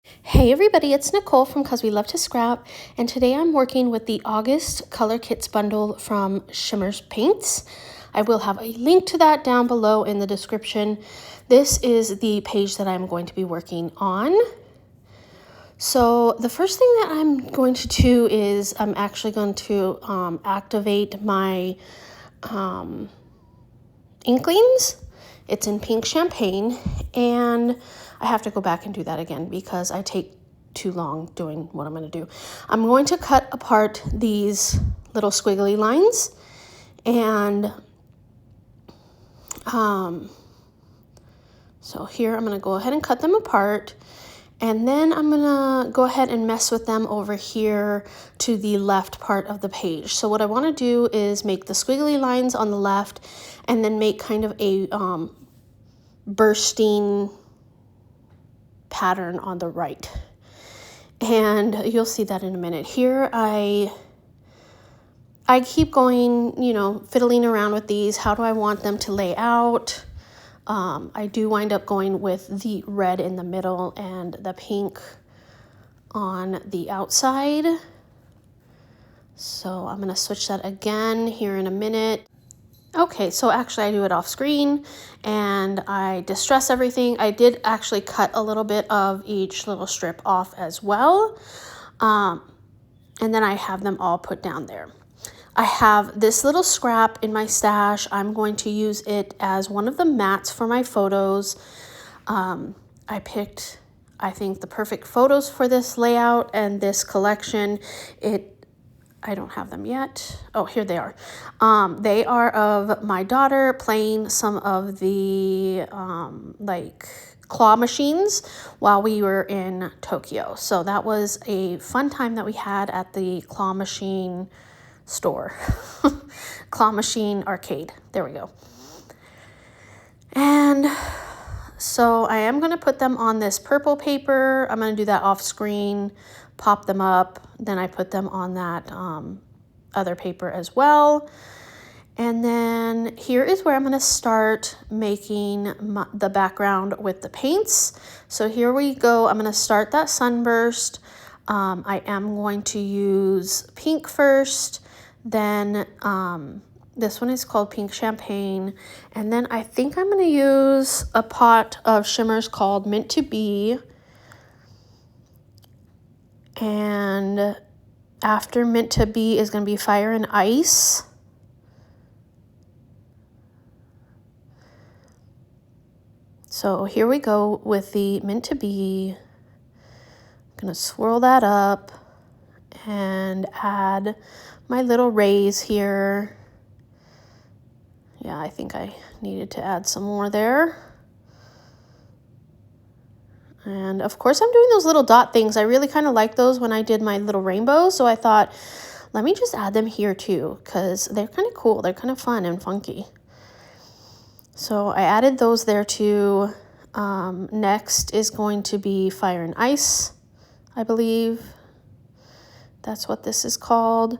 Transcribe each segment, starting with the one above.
Hey everybody, it's Nicole from Cause We Love to Scrap, and today I'm working with the August Color Kits bundle from Shimmerz Paints. I will have a link to that down below in the description. This is the page that I'm going to be working on. So the first thing that I'm going to do is I'm actually going to activate my inklings. It's in pink champagne, and I have to go back and do that again because I take too long doing what I'm going to do. I'm going to cut apart these little squiggly lines, and so here I'm going to go ahead and cut them apart, and then I'm going to go ahead and mess with them over here to the left part of the page. So what I want to do is make the squiggly lines on the left and then make kind of a bursting pattern on the right. And you'll see that in a minute. Here I keep going, fiddling around with these. How do I want them to lay out? I do wind up going with the red in the middle and the pink on the outside. So I'm going to switch that again here in a minute. Okay, so actually I do it off screen and I distress everything. I did actually cut a little bit of each little strip off as well. And then I have them all put down there. I have this little scrap in my stash. I'm going to use it as one of the mats for my photos. I picked, I think, the perfect photos for this layout and this collection. I don't have them yet. Oh, here they are. They are of my daughter playing some of the claw machines while we were in Tokyo. So that was a fun time that we had at the claw machine store. Claw machine arcade. There we go. And so I am going to put them on this purple paper. I'm going to do that off screen, pop them up. Then I put them on that other paper as well. And then here is where I'm going to start making the background with the paints. So here we go. I'm going to start that sunburst. I am going to use pink first. Then this one is called Pink Champagne. And then I think I'm going to use a pot of shimmers called Meant to Be. And after Meant to Be is going to be Fire and Ice. So here we go with the Meant to Be. I'm going to swirl that up and add my little rays here. Yeah, I think I needed to add some more there. And of course I'm doing those little dot things. I really kind of like those when I did my little rainbows. So I thought, let me just add them here too, because they're kind of cool. They're kind of fun and funky. So I added those there too. Next is going to be Fire and Ice, I believe. That's what this is called.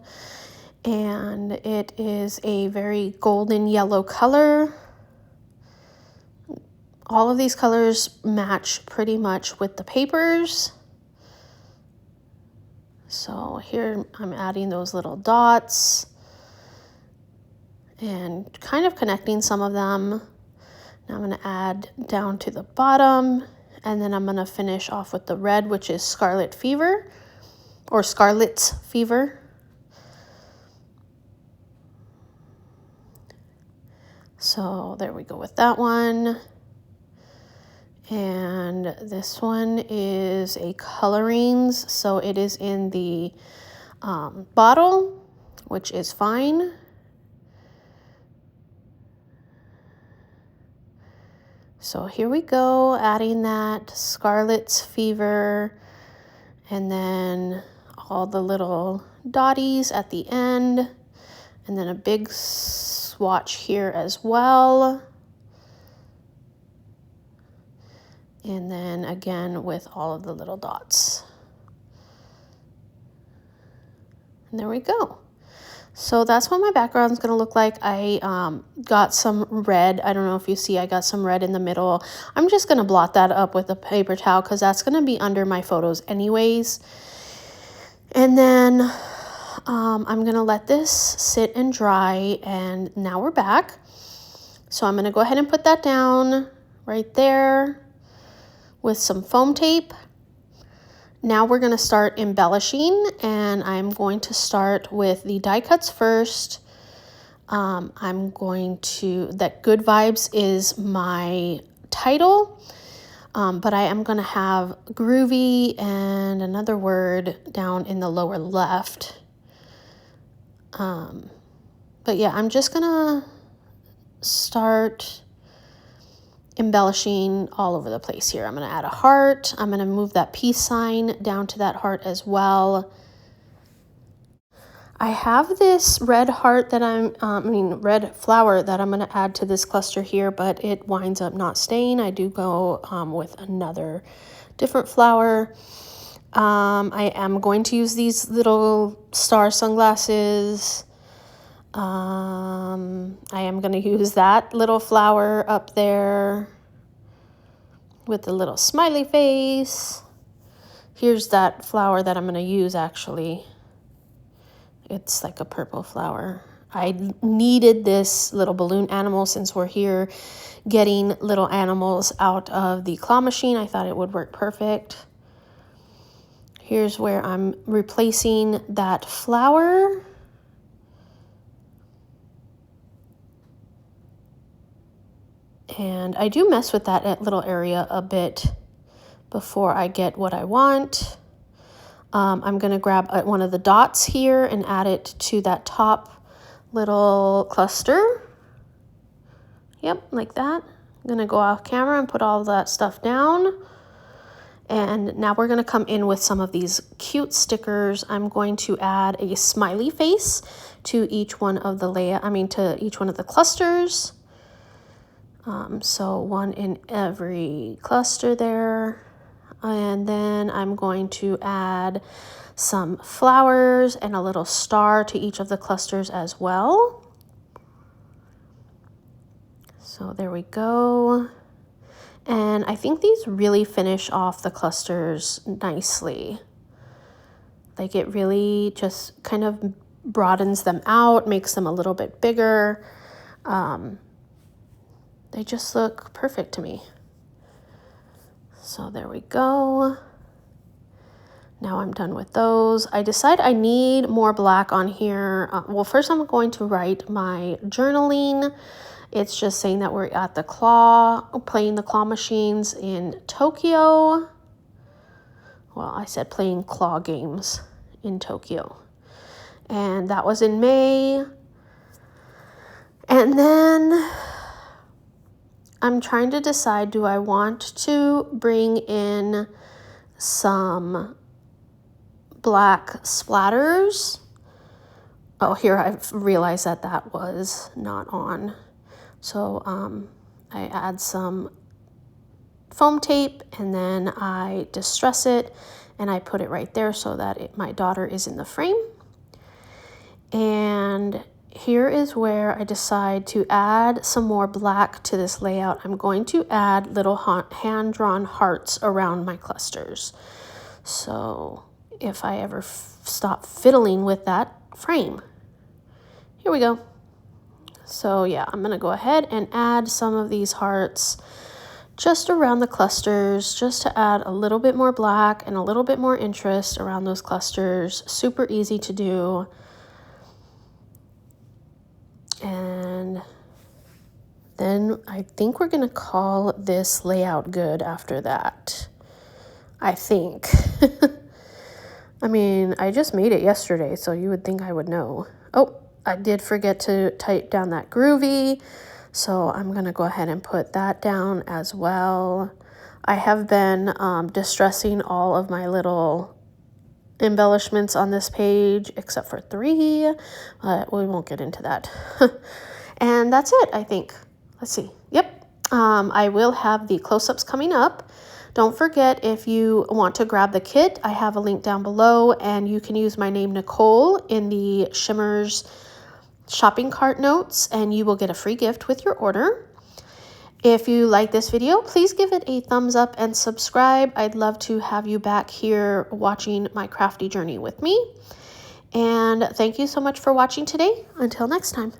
And it is a very golden yellow color. All of these colors match pretty much with the papers. So here I'm adding those little dots and kind of connecting some of them. Now I'm going to add down to the bottom, and then I'm going to finish off with the red, which is Scarlet Fever, or Scarlet's Fever. So there we go with that one. And this one is a colorings, so it is in the bottle, which is fine. So here we go, adding that Scarlet's Fever, and then all the little dotties at the end, and then a big swatch here as well. And then again with all of the little dots. And there we go. So that's what my background's gonna look like. I got some red. I don't know if you see, I got some red in the middle. I'm just gonna blot that up with a paper towel because that's gonna be under my photos anyways. And then I'm gonna let this sit and dry, and now we're back. So I'm gonna go ahead and put that down right there with some foam tape. Now we're going to start embellishing, and I'm going to start with the die cuts first. I'm going to, that Good Vibes is my title, but I am going to have groovy and another word down in the lower left. But yeah, I'm just going to start embellishing all over the place here. I'm going to add a heart. I'm going to move that peace sign down to that heart as well. I have this red heart that red flower that I'm going to add to this cluster here, but it winds up not staying. I do go with another different flower. I am going to use these little star sunglasses. I am going to use that little flower up there with the little smiley face. Here's that flower that I'm going to use actually. It's like a purple flower. I needed this little balloon animal since we're here getting little animals out of the claw machine. I thought it would work perfect. Here's where I'm replacing that flower. And I do mess with that little area a bit before I get what I want. I'm going to grab one of the dots here and add it to that top little cluster. Yep, like that. I'm going to go off camera and put all that stuff down. And now we're going to come in with some of these cute stickers. I'm going to add a smiley face to each one of the to each one of the clusters. So one in every cluster there. And then I'm going to add some flowers and a little star to each of the clusters as well. So there we go. And I think these really finish off the clusters nicely. Like it really just kind of broadens them out, makes them a little bit bigger. They just look perfect to me. So there we go. Now I'm done with those. I decide I need more black on here. Well, first I'm going to write my journaling. It's just saying that we're at the playing the claw machines in Tokyo. Well, I said playing claw games in Tokyo. And that was in May. And then I'm trying to decide, do I want to bring in some black splatters? Oh, here I've realized that that was not on. So I add some foam tape and then I distress it and I put it right there so that my daughter is in the frame. And here is where I decide to add some more black to this layout. I'm going to add little hand-drawn hearts around my clusters. So if I ever stop fiddling with that frame. Here we go. So yeah, I'm going to go ahead and add some of these hearts just around the clusters, just to add a little bit more black and a little bit more interest around those clusters. Super easy to do. And then I think we're going to call this layout good after that. I think. I mean, I just made it yesterday, so you would think I would know. Oh, I did forget to type down that groovy, so I'm going to go ahead and put that down as well. I have been distressing all of my little embellishments on this page except for 3, but we won't get into that. And that's it, I think. Let's see. Yep. I will have the close-ups coming up. Don't forget, if you want to grab the kit, I have a link down below, and you can use my name Nicole in the Shimmerz shopping cart notes, and you will get a free gift with your order. If you like this video, please give it a thumbs up and subscribe. I'd love to have you back here watching my crafty journey with me. And thank you so much for watching today. Until next time.